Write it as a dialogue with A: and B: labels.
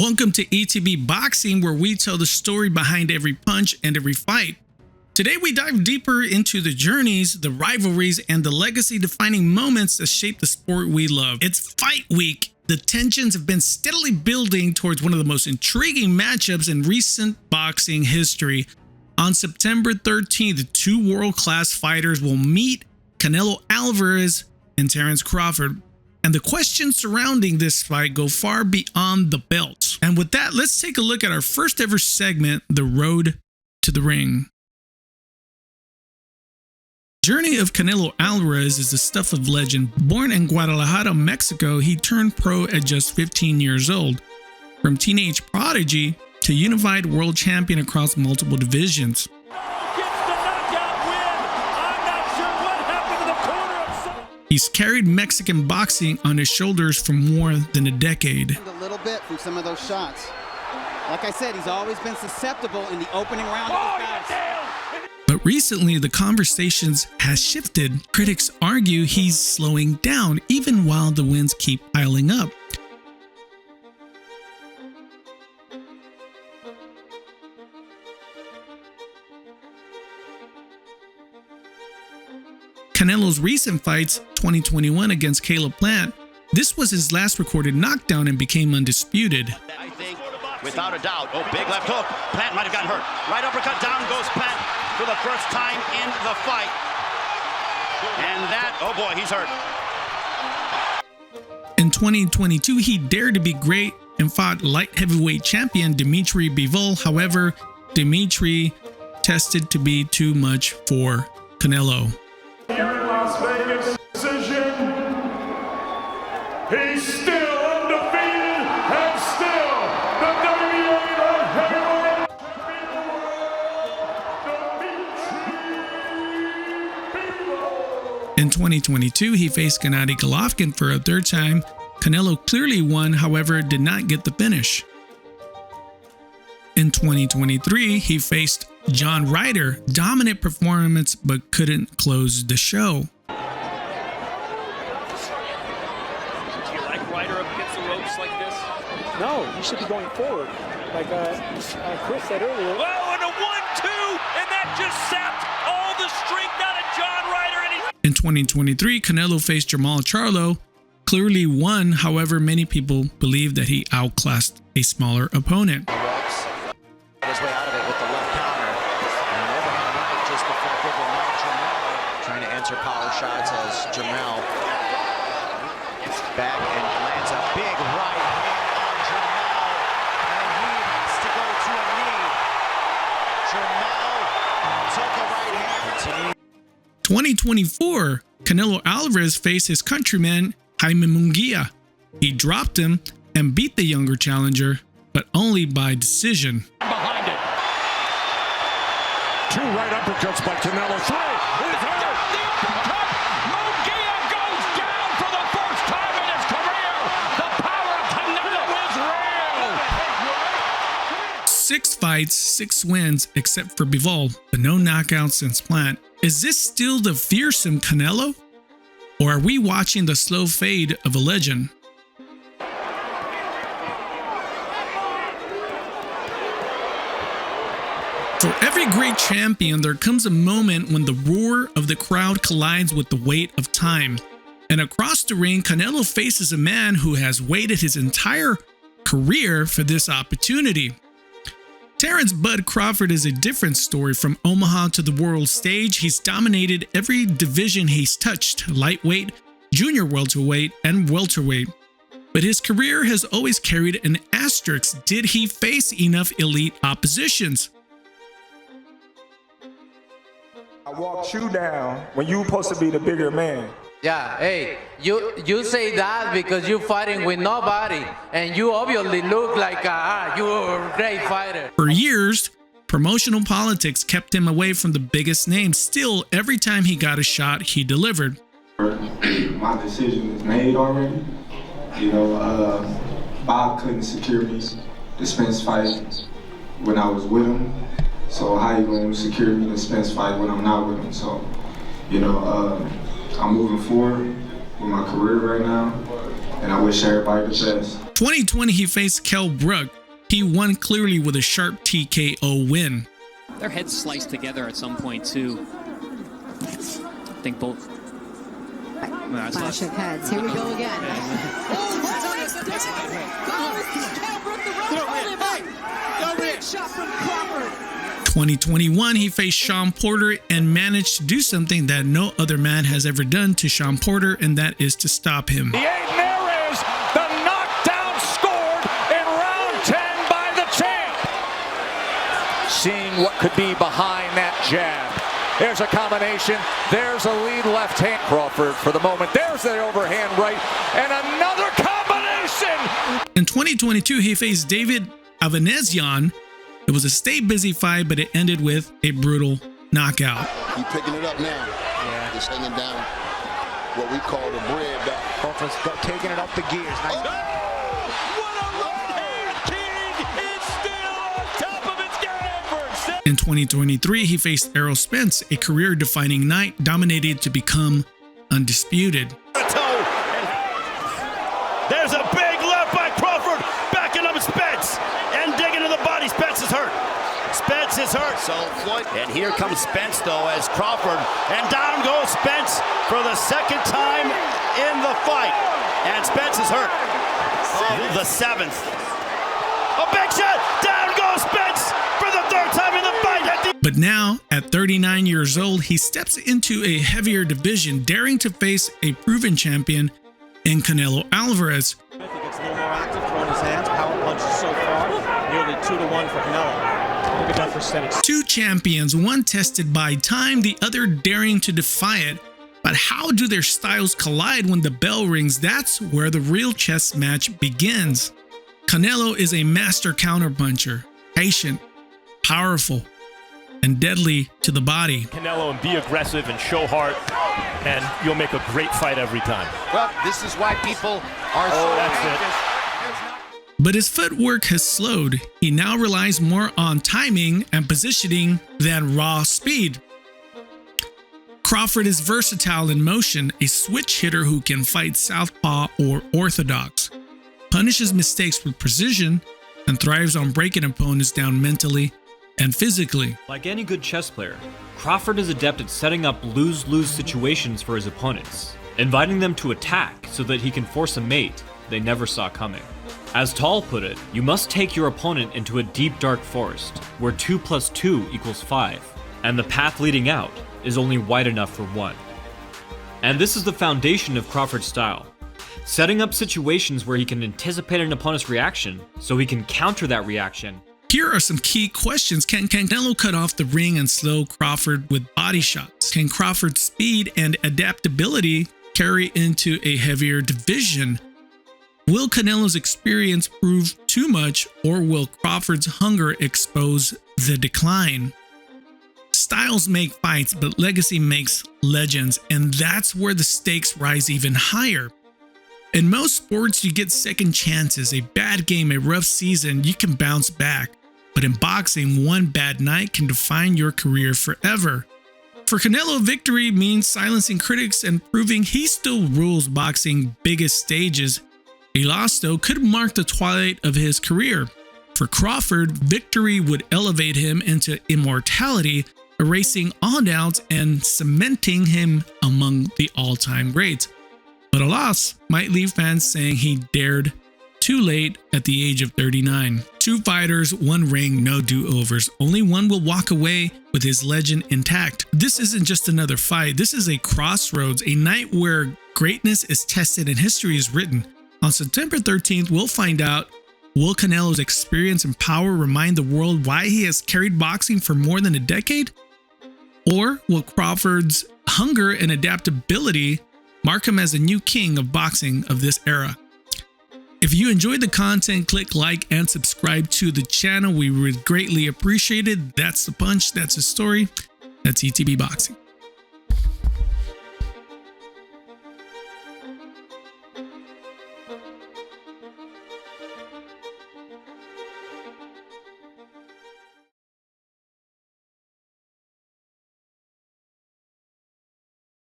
A: Welcome to ETB Boxing, where we tell the story behind every punch and every fight. Today we dive deeper into the journeys, the rivalries, and the legacy-defining moments that shape the sport we love. It's fight week. The tensions have been steadily building towards one of the most intriguing matchups in recent boxing history. On September 13th, two world-class fighters will meet, Canelo Álvarez and Terence Crawford. And the questions surrounding this fight go far beyond the belt. And with that, let's take a look at our first ever segment, The Road to the Ring. Journey of Canelo Álvarez is the stuff of legend. Born in Guadalajara, Mexico, he turned pro at just 15 years old. From teenage prodigy to unified world champion across multiple divisions. He's carried Mexican boxing on his shoulders for more than a decade.
B: A little bit from some of those shots. Like I said, he's always been susceptible in the opening round of his bouts.
A: But recently, the conversations has shifted. Critics argue he's slowing down even while the wins keep piling up. Canelo's recent fights, 2021 against Caleb Plant, this was his last recorded knockdown and became undisputed.
C: I think, without a doubt, big left hook. Plant might have gotten hurt. Right uppercut, down goes Plant for the first time in the fight. And that, oh boy, he's hurt.
A: In 2022, he dared to be great and fought light heavyweight champion Dimitri Bivol. However, Dimitri tested to be too much for Canelo.
D: Here in Las Vegas, decision. He's still undefeated and still the WBA heavyweight champion.
A: In 2022, he faced Gennady Golovkin for a third time. Canelo clearly won, however, did not get the finish. In 2023, he faced John Ryder, dominant performance but couldn't close the show.
E: Do you like Ryder up against the ropes like this?
F: No, you should be going forward, like Chris said earlier.
E: Oh, and a 1-2, and that just sapped all the strength out of John Ryder.
A: In 2023, Canelo faced Jamal Charlo, clearly won. However, many people believe that he outclassed a smaller opponent.
G: His way out of it with the left counter. And overhand right just before giving out Jamal. Trying to answer power shots as Jamal gets back and lands a big right hand on Jamal. And he has to go to a knee. Jamal took a right hand.
A: 2024, Canelo Álvarez faced his countryman Jaime Munguia. He dropped him and beat the younger challenger, but only by decision.
D: Behind it. Two right uppercuts by Canelo. Three. He's hurt.
E: Munguia goes down for the first time in his career. The power of Canelo is real.
A: 6 fights, 6 wins, except for Bivol, but no knockouts since Plant. Is this still the fearsome Canelo? Or are we watching the slow fade of a legend? For every great champion, there comes a moment when the roar of the crowd collides with the weight of time. And across the ring, Canelo faces a man who has waited his entire career for this opportunity. Terence "Bud" Crawford is a different story. From Omaha to the world stage, he's dominated every division he's touched: lightweight, junior welterweight, and welterweight. But his career has always carried an asterisk. Did he face enough elite oppositions?
H: I walked you down when you were supposed to be the bigger man.
I: Yeah, hey, you say that because you're fighting with nobody, and you obviously look like you're a great fighter.
A: For years, promotional politics kept him away from the biggest names. Still, every time he got a shot, he delivered.
J: My decision was made already. You know, Bob couldn't secure me the Spence fight when I was with him. So how you going to secure me the Spence fight when I'm not with him? So, you know, I'm moving forward with my career right now, and I wish everybody the best.
A: 2020, he faced Kell Brook. He won clearly with a sharp TKO win.
K: Their heads sliced together at some point, too. I think both.
L: Clash of heads. Here we go again.
A: 2021, he faced Sean Porter and managed to do something that no other man has ever done to Sean Porter, and that is to stop him.
E: There is the knockdown scored in round 10 by the champ. Seeing what could be behind that jab. There's a combination. There's a lead left hand. Crawford for the moment. There's the overhand right. And another combination.
A: In 2022, he faced David Avanesyan. It was a stay busy fight, but it ended with a brutal knockout.
M: He's picking it up now. Yeah. Just hanging down what we call the bread back.
G: Crawford's taking it up the gears. Nice.
E: What a right-hand king is still on top of its game.
A: In 2023, he faced Errol Spence, a career-defining night dominated to become undisputed.
C: There's a big left by Crawford, backing up Spence, and digging to the body. Spence is hurt. Spence is hurt. And here comes Spence, though, as Crawford, and down goes Spence for the second time in the fight. And Spence is hurt. The seventh. A big shot. Down goes Spence for the third time in the fight.
A: But now, at 39 years old, he steps into a heavier division, daring to face a proven champion in Canelo Álvarez.
N: I think it's a little more active, throwing his hands, power punches so far, nearly 2-1 for Canelo. Look at that percentage.
A: Two champions, one tested by time, the other daring to defy it. But how do their styles collide when the bell rings? That's where the real chess match begins. Canelo is a master counterpuncher, patient, powerful, and deadly to the body.
O: Canelo, and be aggressive and show heart, and you'll make a great fight every time.
G: Well, this is why people are so
O: that's it.
A: But his footwork has slowed. He now relies more on timing and positioning than raw speed. Crawford is versatile in motion, a switch hitter who can fight southpaw or orthodox, punishes mistakes with precision, and thrives on breaking opponents down mentally and physically.
P: Like any good chess player, Crawford is adept at setting up lose-lose situations for his opponents, inviting them to attack so that he can force a mate they never saw coming. As Tall put it, you must take your opponent into a deep dark forest, where 2 + 2 = 5, and the path leading out is only wide enough for one. And this is the foundation of Crawford's style, setting up situations where he can anticipate an opponent's reaction so he can counter that reaction.
A: Here are some key questions. Can Canelo cut off the ring and slow Crawford with body shots? Can Crawford's speed and adaptability carry into a heavier division? Will Canelo's experience prove too much, or will Crawford's hunger expose the decline? Styles make fights, but legacy makes legends, and that's where the stakes rise even higher. In most sports, you get second chances. A bad game, a rough season, you can bounce back. But in boxing, one bad night can define your career forever. For Canelo, victory means silencing critics and proving he still rules boxing's biggest stages. A loss, though, could mark the twilight of his career. For Crawford, victory would elevate him into immortality, erasing all doubts and cementing him among the all-time greats. But a loss might leave fans saying he dared too late at the age of 39. Two fighters, one ring, no do-overs. Only one will walk away with his legend intact. This isn't just another fight. This is a crossroads, a night where greatness is tested and history is written. On September 13th, we'll find out, will Canelo's experience and power remind the world why he has carried boxing for more than a decade? Or will Crawford's hunger and adaptability mark him as the new king of boxing of this era? If you enjoyed the content, click like and subscribe to the channel. We would greatly appreciate it. That's the punch. That's the story. That's ETB Boxing.